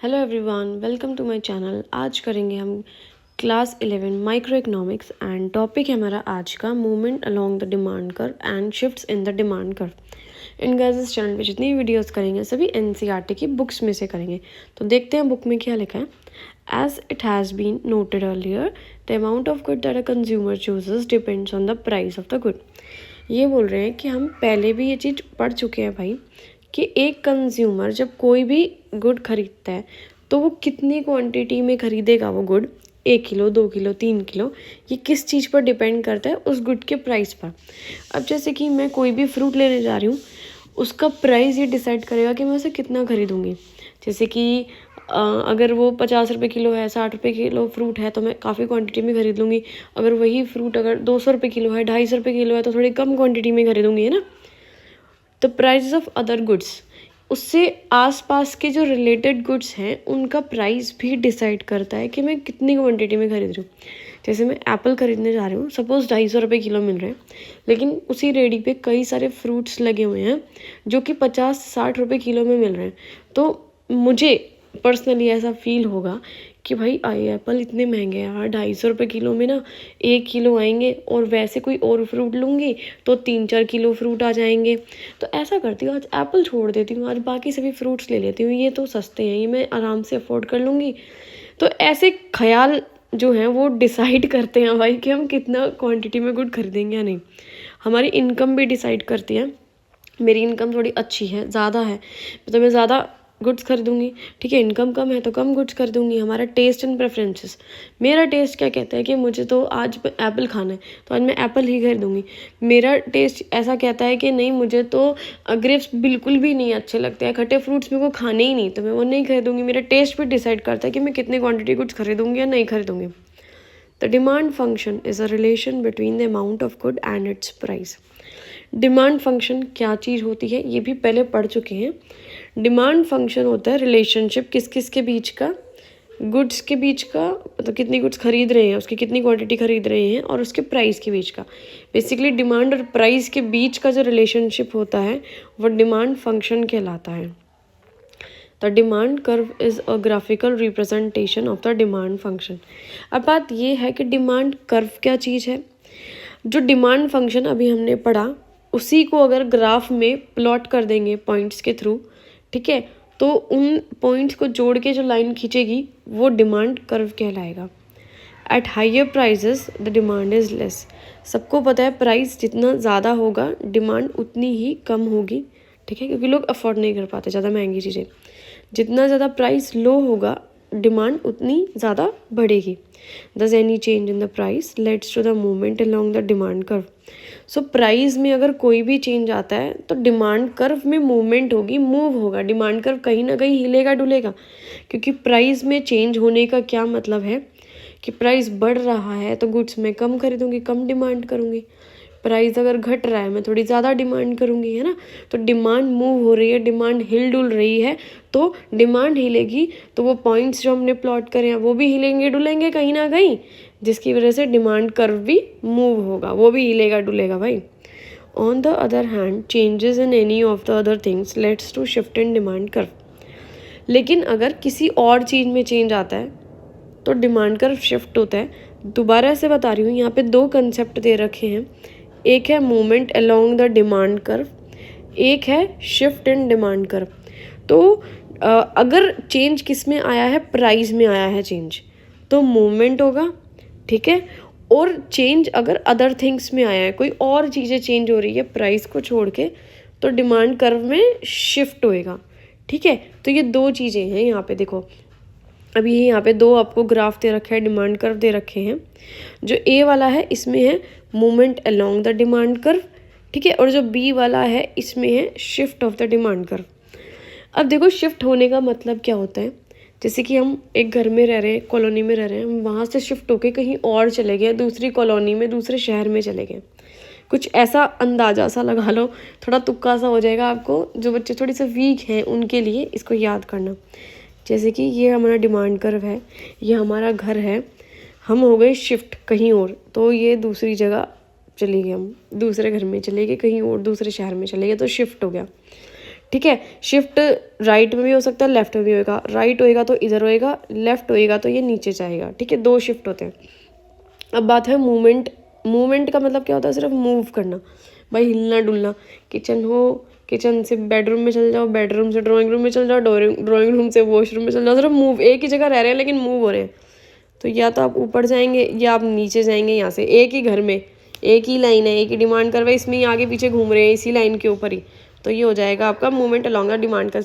Hello everyone, welcome to my channel. आज करेंगे हम class 11 micro economics and topic है हमारा आज का movement along the demand curve and shifts in the demand curve. इन गाइस इस चैनल पे जितनी वीडियोस करेंगे सभी एनसीईआरटी की बुक्स में से करेंगे। तो देखते हैं बुक में क्या लिखा है। As it has been noted earlier, the amount of good that a consumer chooses depends on the price of the good. ये बोल रहे हैं कि हम पहले भी ये चीज़ पढ़ चुके हैं भाई, कि एक कंज्यूमर जब कोई भी गुड खरीदता है तो वो कितनी क्वांटिटी में खरीदेगा वो गुड, 1 किलो 2 किलो 3 किलो, ये किस चीज़ पर डिपेंड करता है, उस गुड के प्राइस पर। अब जैसे कि मैं कोई भी फ्रूट लेने जा रही हूँ, उसका प्राइस ये डिसाइड करेगा कि मैं उसे कितना खरीदूँगी। जैसे कि अगर वो 50 रुपये किलो है, 60 रुपये किलो फ्रूट है तो मैं काफ़ी क्वांटिटी में खरीद लूँगी। अगर वही फ्रूट अगर 200 रुपये किलो है, 250 रुपये किलो है तो थोड़ी कम क्वांटिटी में खरीदूँगी, है ना। The price of other goods, उससे आसपास के जो रिलेटेड गुड्स हैं उनका प्राइस भी डिसाइड करता है कि मैं कितनी क्वांटिटी में खरीद रही हूँ। जैसे मैं एप्पल खरीदने जा रही हूँ, सपोज़ 250 रुपये किलो मिल रहे हैं, लेकिन उसी रेडी पे कई सारे फ्रूट्स लगे हुए हैं जो कि 50-60 रुपये किलो में मिल रहे हैं। तो मुझे पर्सनली ऐसा फील होगा कि भाई आई एप्पल इतने महंगे हैं यार, 250 रुपये किलो में ना 1 किलो आएंगे, और वैसे कोई और फ्रूट लूँगी तो 3-4 किलो फ्रूट आ जाएंगे। तो ऐसा करती हूँ, आज एप्पल छोड़ देती हूँ, आज बाकी सभी फ्रूट्स ले लेती हूँ, ये तो सस्ते हैं, ये मैं आराम से अफोर्ड कर लूँगी। तो ऐसे ख्याल जो हैं वो डिसाइड करते हैं भाई कि हम कितना क्वांटिटी में गुड खरीदेंगे या नहीं। हमारी इनकम भी डिसाइड करती है। मेरी इनकम थोड़ी अच्छी है, ज़्यादा है, तो मैं ज़्यादा गुड्स खरीदूंगी। ठीक है, इनकम कम है तो कम गुड्स खरीदूंगी। हमारा टेस्ट एंड प्रेफरेंसेस, मेरा टेस्ट क्या कहता है कि मुझे तो आज एप्पल खाना है तो आज मैं एप्पल ही खरीदूंगी। मेरा टेस्ट ऐसा कहता है कि नहीं, मुझे तो ग्रेप्स बिल्कुल भी नहीं अच्छे लगते हैं, खट्टे फ्रूट्स मेरे को खाने ही नहीं, तो मैं वो नहीं खरीदूंगी। मेरा टेस्ट भी डिसाइड करता है कि मैं कितनी क्वान्टिटी गुड्स खरीदूंगी या नहीं खरीदूंगी। The demand function is a relation between the amount of good and its price. Demand function क्या चीज़ होती है ये भी पहले पढ़ चुके हैं। डिमांड फंक्शन होता है रिलेशनशिप किस किस के बीच का, गुड्स के बीच का, मतलब कितनी गुड्स खरीद रहे हैं, उसकी कितनी क्वांटिटी खरीद रहे हैं, और उसके प्राइस के बीच का। बेसिकली डिमांड और प्राइस के बीच का जो रिलेशनशिप होता है वो डिमांड फंक्शन कहलाता है। The demand curve is a graphical representation of the demand function. अब बात ये है कि डिमांड कर्व क्या चीज़ है। जो डिमांड फंक्शन अभी हमने पढ़ा उसी को अगर ग्राफ में प्लॉट कर देंगे पॉइंट्स के थ्रू, ठीक है, तो उन पॉइंट्स को जोड़ के जो लाइन खींचेगी वो डिमांड कर्व कहलाएगा। At higher prices the demand is less. सबको पता है प्राइस जितना ज़्यादा होगा डिमांड उतनी ही कम होगी, ठीक है, क्योंकि लोग अफोर्ड नहीं कर पाते ज़्यादा महंगी चीज़ें। जितना ज़्यादा प्राइस लो होगा डिमांड उतनी ज़्यादा बढ़ेगी। Thus any change in the price leads to the movement along the demand curve. So price में अगर कोई भी चेंज आता है तो डिमांड कर्व में मूवमेंट होगी, मूव होगा। डिमांड कर्व कहीं ना कहीं हिलेगा डुलेगा, क्योंकि प्राइस में चेंज होने का क्या मतलब है कि प्राइस बढ़ रहा है तो गुड्स में कम खरीदूंगी, कम डिमांड करूंगी। प्राइस अगर घट रहा है मैं थोड़ी ज़्यादा डिमांड करूँगी, है ना। तो डिमांड मूव हो रही है, डिमांड हिल डुल रही है, तो डिमांड हिलेगी तो वो पॉइंट्स जो हमने प्लॉट करे हैं वो भी हिलेंगे डुलेंगे कहीं ना कहीं, जिसकी वजह से डिमांड कर्व भी मूव होगा, वो भी हिलेगा डुलेगा भाई। On the other hand changes in any of the other things leads to shift in demand curve. लेकिन अगर किसी और चीज़ में चेंज आता है तो डिमांड कर्व शिफ्ट होता है। दोबारा से बता रही हूँ, यहाँ पे दो कंसेप्ट दे रखे हैं, एक है movement along the demand curve, एक है शिफ्ट इन डिमांड कर्व। तो अगर चेंज किस में आया है, प्राइस में आया है चेंज, तो मूवमेंट होगा, ठीक है। और चेंज अगर अदर थिंग्स में आया है, कोई और चीज़ें चेंज हो रही है प्राइस को छोड़ के, तो डिमांड कर्व में शिफ्ट होएगा, ठीक है। तो ये दो चीज़ें हैं यहाँ पे देखो। अभी यहाँ पे दो आपको ग्राफ दे रखे हैं, डिमांड कर्व दे रखे हैं। जो ए वाला है इसमें है movement along the demand curve, ठीक है, और जो बी वाला है इसमें है shift of the demand curve. अब देखो शिफ्ट होने का मतलब क्या होता है। जैसे कि हम एक घर में रह रहे हैं, कॉलोनी में रह रहे हैं, हम वहाँ से शिफ्ट होके कहीं और चले गए, दूसरी कॉलोनी में, दूसरे शहर में चले गए। कुछ ऐसा अंदाजा सा लगा लो, थोड़ा तुक्का सा हो जाएगा आपको। जो बच्चे थोड़े से वीक हैं उनके लिए इसको याद करना। जैसे कि ये हमारा डिमांड कर्व है, ये हमारा घर है, हम हो गए शिफ्ट कहीं और, तो ये दूसरी जगह चले गए, हम दूसरे घर में चले गए, कहीं और दूसरे शहर में चले गए, तो शिफ्ट हो गया, ठीक है। शिफ्ट राइट में भी हो सकता है, लेफ्ट में भी होएगा। राइट होएगा तो इधर होएगा, लेफ्ट होएगा तो ये नीचे जाएगा, ठीक है। 2 शिफ्ट होते हैं। अब बात है मूवमेंट। मूवमेंट का मतलब क्या होता है? सिर्फ मूव करना, भाई हिलना डुलना। किचन हो, किचन से बेडरूम में चल जाओ, बेडरूम से ड्राइंग रूम में चल जाओ, ड्राइंग रूम से वॉशरूम में चल जाओ, सिर्फ मूव, एक ही जगह रह रहे हैं लेकिन मूव हो रहे हैं। तो या तो आप ऊपर जाएंगे या आप नीचे जाएंगे। यहाँ से एक ही घर में एक ही लाइन है, एक ही डिमांड कर रहे, इसमें ही आगे पीछे घूम रहे हैं इसी लाइन के ऊपर ही, तो ये हो जाएगा आपका मूवमेंट अलॉन्ग द डिमांड कर।